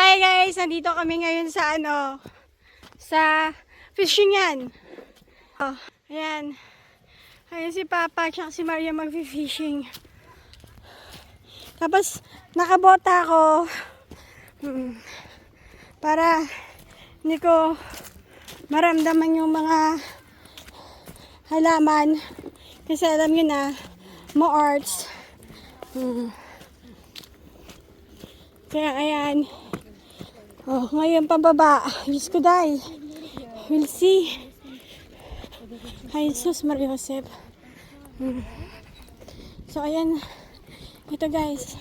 Hi guys, nandito kami ngayon sa sa fishingan. Oh, ayan. Ayan si Papa at si Maria mag-fishing. Tapos nakabota ako para hindi ko maramdaman yung mga halaman kasi alam nyo na mo-arts. Kaya ayan. Oh, ngayon pababa. Diyos ko day. We'll see. Ay, Jesus Maria Josep. So ayan. Ito guys.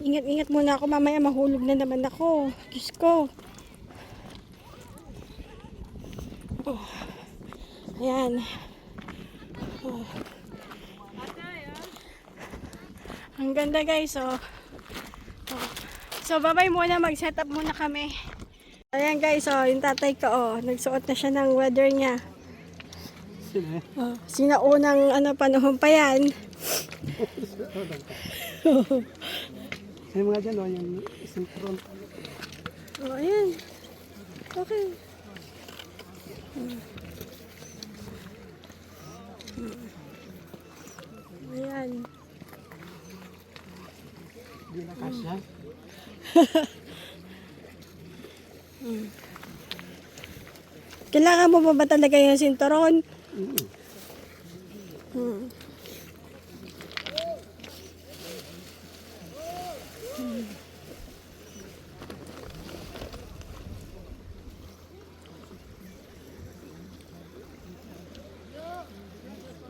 Ingat-ingat muna ako. Mamaya mahulog na naman ako. Diyos ko. Oh. Ayan. Oh. Ang ganda guys, oh. So, bye-bye muna. Mag-set up muna kami. Ayan guys, oh. Yung tatay ko, oh. Nagsuot na siya ng weather niya. Oh, sinaunang panahon pa yan. May mga dyan, oh. Yung isang front. Oh, ayan. Okay. Ayan. Hindi na kasya. Kailangan mo ba talaga yung sinturon?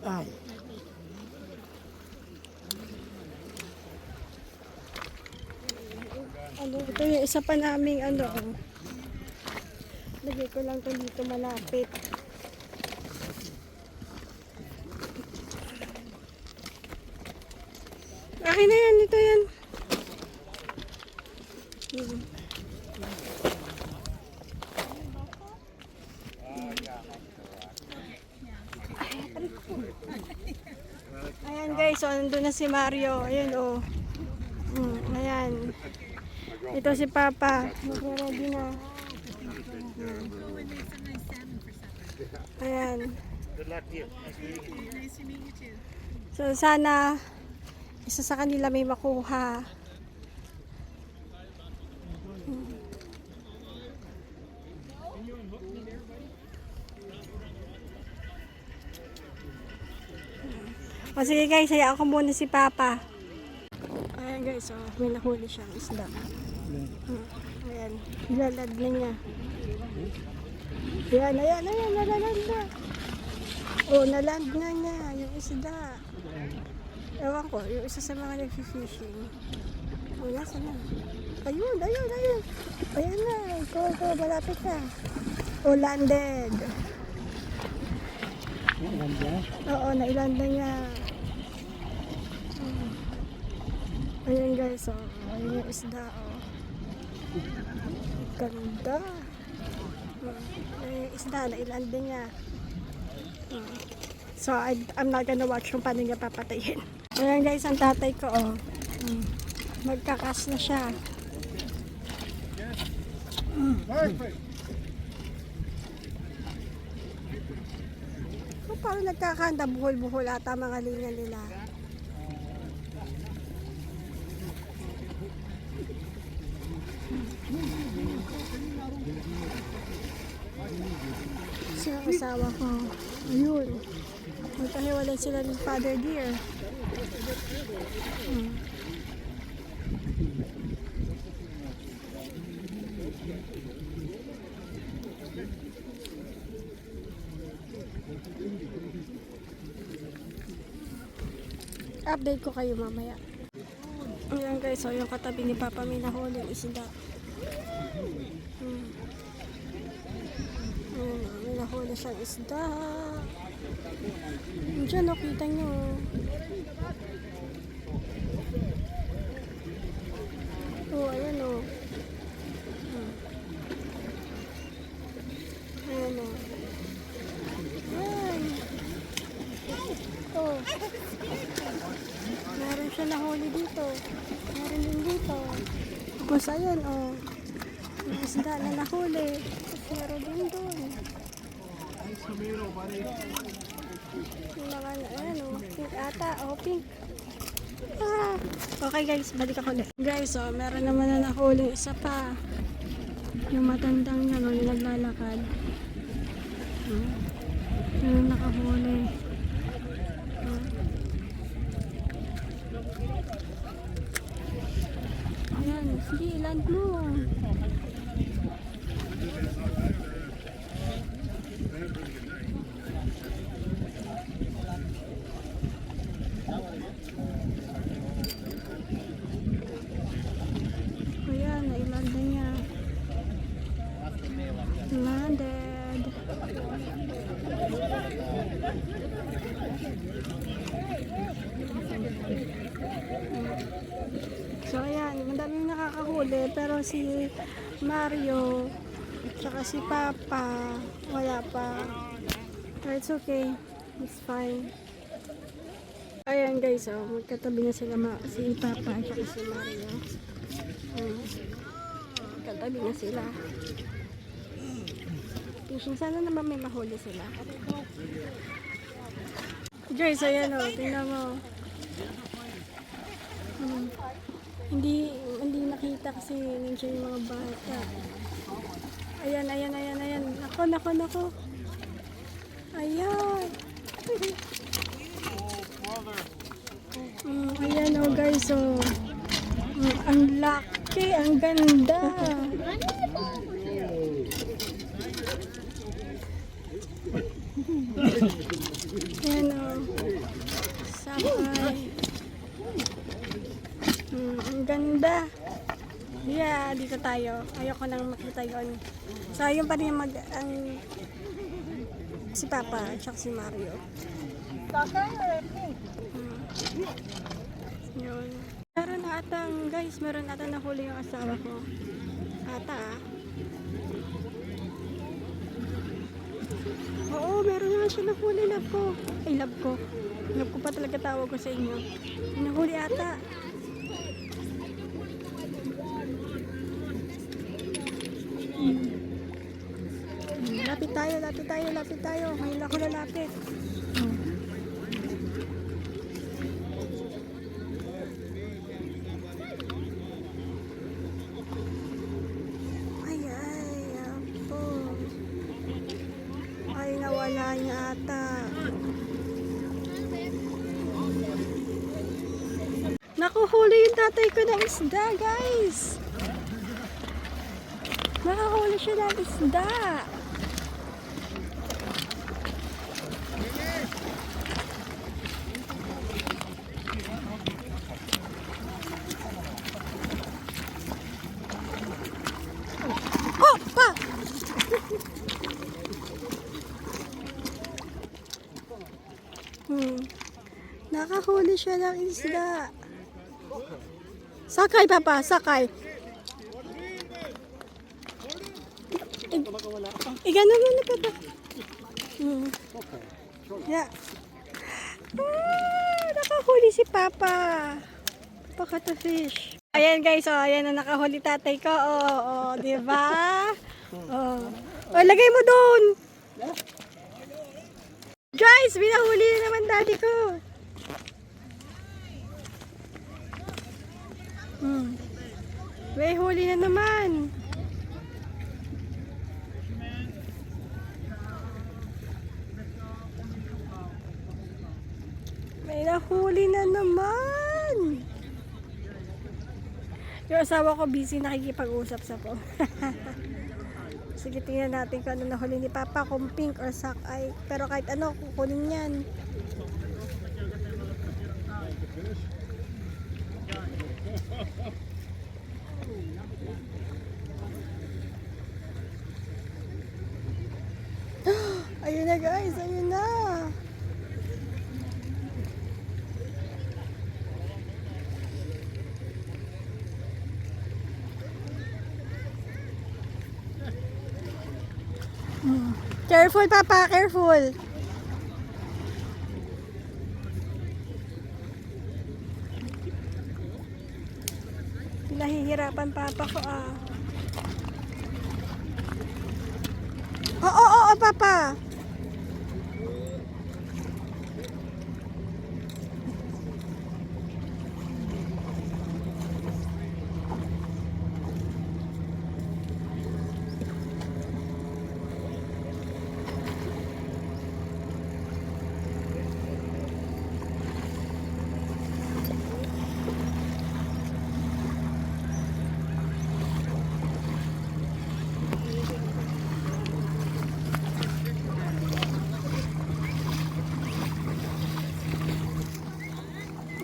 Ay. Ito yung isa pa naming lagay ko lang to dito malapit. Akin na yan, ito yan. Ayan guys, so nandun na si Mario. Ayan oh. Ayan. Ito si Papa. Mag-ready na. Ayan. So sana isa sa kanila may makuha. O sige guys, hayaan ko muna si Papa. Ayan guys, oh, may nahuli siyang isda. Ayan, nilalad na niya. Ayan, nalalad na. Oh, naland na niya yung isda. Ewan ko, yung isa sa mga nag-fishing. Oh, nasa na? Ayun. Ayan na, ito, malapit na. Oh, landed. Oo, nailand na niya. Ayan guys, oh. Ayan yung isda, oh. Ganda. Ayan yung isda, nailand na niya. So, I'm not gonna watch kung paano niya papatayin. Ayan guys, ang tatay ko, oh. Magkakas na siya. Parang nagkakanda, buhol-buhol ata mga linya nila. Siya asawa ko. Ayun. Magkahiwalay sila ng father deer. Update ko kayo mamaya. Ayan guys, so yung katabi ni Papa may nahuli yung isda. Ayan, may nahuli siyang isda. Diyan, kita nyo. Oh, ayan o. Ayan o. Ayan. Oh. Meron siya nahuli dito. Meron din dito. Tapos ayan, oh. Yung isda na nahuli. Tapos meron din doon. Yung mga, ayan, oh. Pink ata. Oh, pink. Ah. Okay guys, balik ako ulit. Guys, oh, meron naman na nahuli. Isa pa. Yung matandang na, no, yung naglalakad. Yung nakahuli. Ayan, sige, iland mo. Ayan, nailand na niya. Landed. So ayan, madaming nakakahuli pero si Mario tsaka si Papa wala pa. But it's okay. It's fine. Ayan guys, oh, magkatabi na sila si Papa at si Mario. Magkatabi na sila. Fishing, sana naman may mahuli sila. Guys, ayan o, tingnan mo. Hindi nakita kasi nandiyan yung mga bata. Ayan. Nako. Ayan. Ayan o guys, o. Ang laki, ang ganda. Ayan o. Sakay. Ang ganda. Yeah, dito tayo. Ayoko nang makita yun. So, yun pa rin si Papa at si Mario. Yun. Meron atang, guys, meron atang nahuli yung asawa ko. Oo, meron naman siya nahuli, love ko. Ay, love ko. Love ko pa talaga tawag ko sa inyo. Nahuli ata. Lapit tayo. Ngayon ako lalapit. Ay, nawala niya ata. Nakuhuli yung tatay ko ng isda, guys. Nakahuli siya ng isda. Nakahuli siya ng isda. Sakay, Papa, sakay. Igano mo na, Papa. Yeah. Nakahuli si Papa. Paka to fish. Ayan guys, oh, ayan na nakahuli tatay ko. Oh, di ba? Oh, lagay mo doon. Guys, binahuli na naman daddy ko. May huli na naman. May nahuli na naman. Yung asawa ko busy nakikipag-usap sa po. Sige, tingnan natin kung ano nahuli ni Papa, kung pink or sakay. Pero kahit ano, kukunin yan. Ayun na guys, ayun na. Careful, Papa, careful. Nahihirapan papa ko ah. Oo, papa.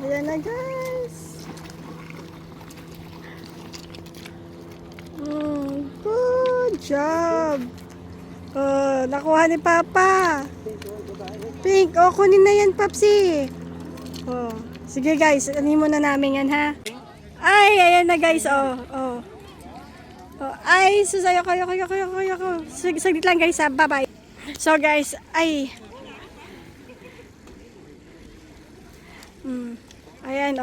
Ayan na guys. Good job. Nakuha ni Papa. Pink. Kunin na yan, Papsi. Sige guys, anin muna namin yan ha. Ay, ayan na guys. Ay, susayo kayo. Saglit lang guys ha. Bye-bye. So guys, ay. Ayan,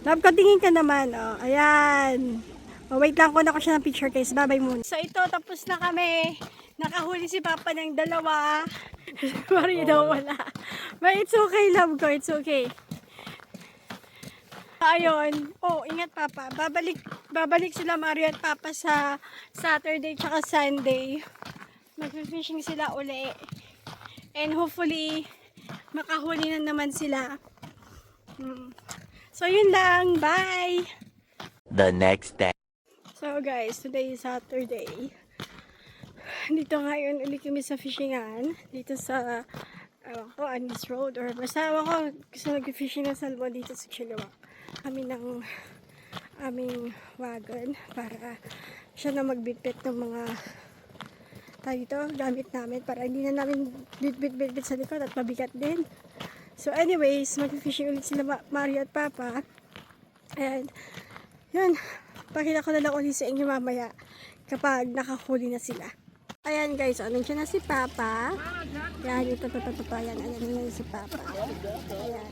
Love ko, tingin ka naman, Ayan. Wait lang, kuha ko siya ng picture, guys. Bye-bye muna. So, ito, tapos na kami. Nakahuli si Papa ng dalawa. Mario daw wala. But it's okay, love ko. It's okay. Ayun. Ingat, Papa. Babalik sila, Mario at Papa, sa Saturday tsaka Sunday. Mag-fishing sila uli. And hopefully, makahuli na naman sila. So yun lang, bye! The next day. So guys, today is Saturday. Dito ngayon ulit kami sa fishingan. Dito sa Anis Road or basta ko gusto nag-fishing ng salmon dito sa Chilliwack. Kami ng aming wagon para siya na magbitbit ng mga gamit namin para hindi na namin bit sa likod at mabigat din. So anyways, mag-fishing ulit sila Mario at Papa. And yun, pakita ko na lang ulit sa inyo mamaya kapag nakahuli na sila. Ayan guys, nandiyan na si Papa. Yan, ito. Ayan, ayan na si Papa. Ayan.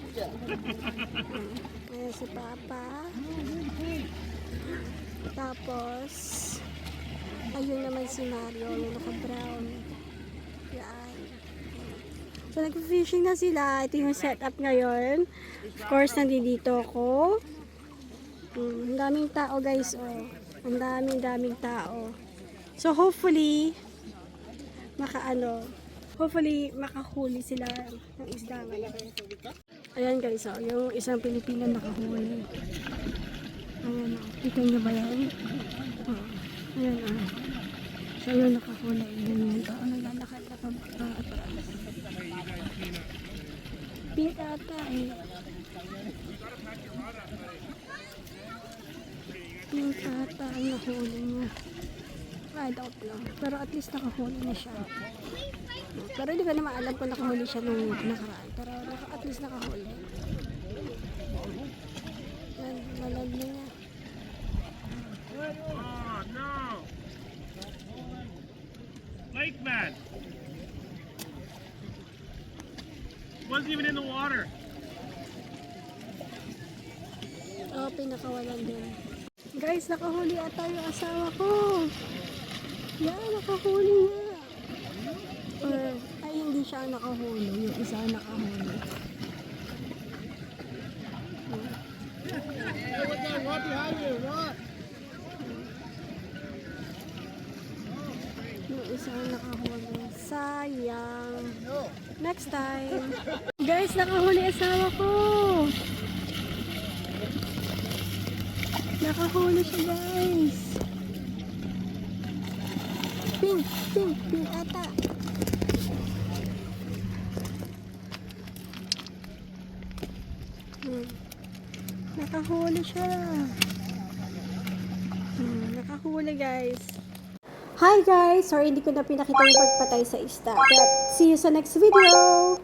Ayan si Papa. Tapos, ayun naman si Mario, yung naka-brown. Yan. So, nag-fishing na sila. Ito yung setup ngayon. Of course, nandito ako. Ang daming tao, guys. Ang daming tao. So, hopefully, makahuli sila ng isda ngayon. Ayan, guys. Yung isang Pilipino nakahuli. Ayan, kita nyo ba yan? Ayan, So, yun nakahuli. Ayan, naglalakad na pa. Pink ata Pink ata ang nahuli niya. I doubt lang. Pero at least nakahuli na siya. Pero hindi ko naman alam kung nakahuli siya nung nakaraan. Pero at least nakahuli. Yan, malag na niya. Oh, no! Lake man! Wasn't even in the water. Pinakawalan din. Guys, nakahuli ata yung asawa ko. Yan, nakahuli niya. Ay, hindi siya nakahuli. Yung isa nakahuli. Yung isa nakahuli. Sayang. Next time. Guys, nakahuli asawa ko. Nakahuli siya, guys. Pink ata. Nakahuli siya. Nakahuli, guys. Hi guys! Sorry, hindi ko na pinakita yung pagpatay sa isda. But see you sa next video!